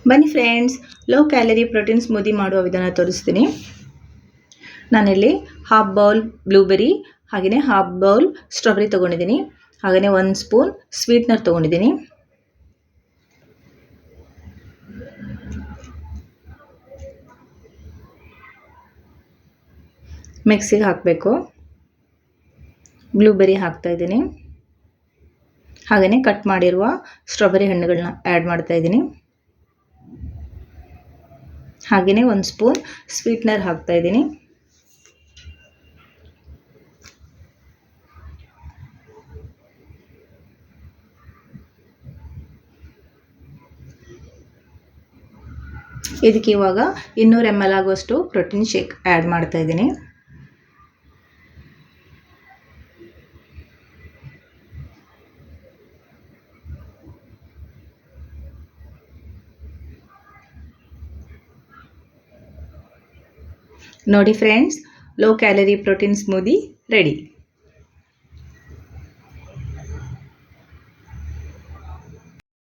ಬನ್ನಿ friends, low calorie protein smoothie ಮಾಡುವ ವಿಧಾನ ತೋರಿಸ್ತೀನಿ. ನಾನಿಲ್ಲಿ ಹಾಫ್ ಬೌಲ್ ಬ್ಲೂಬೆರಿ ಹಾಗೆಯೇ ಹಾಫ್ ಬೌಲ್ ಸ್ಟ್ರಾಬೆರಿ ತೊಗೊಂಡಿದ್ದೀನಿ. ಹಾಗೆಯೇ 1 ಸ್ಪೂನ್ ಸ್ವೀಟ್ನರ್ ತೊಗೊಂಡಿದ್ದೀನಿ. ಮಿಕ್ಸಿಗೆ ಹಾಕಬೇಕು. ಬ್ಲೂಬೆರಿ ಹಾಕ್ತಾಯಿದ್ದೀನಿ. ಹಾಗೆಯೇ ಕಟ್ ಮಾಡಿರುವ ಸ್ಟ್ರಾಬೆರಿ ಹಣ್ಣುಗಳನ್ನ ಆ್ಯಡ್ ಮಾಡ್ತಾಯಿದ್ದೀನಿ. ಹಾಗೆಯೇ 1 ಸ್ಪೂನ್ ಸ್ವೀಟ್ನರ್ ಹಾಕ್ತಾಯಿದ್ದೀನಿ. ಇದಕ್ಕೆ ಇವಾಗ 200 ml ಆಗುವಷ್ಟು ಪ್ರೋಟೀನ್ ಶೇಕ್ ಆ್ಯಡ್ ಮಾಡ್ತಾಯಿದ್ದೀನಿ. ನೋಡಿ friends, low calorie protein smoothie ready.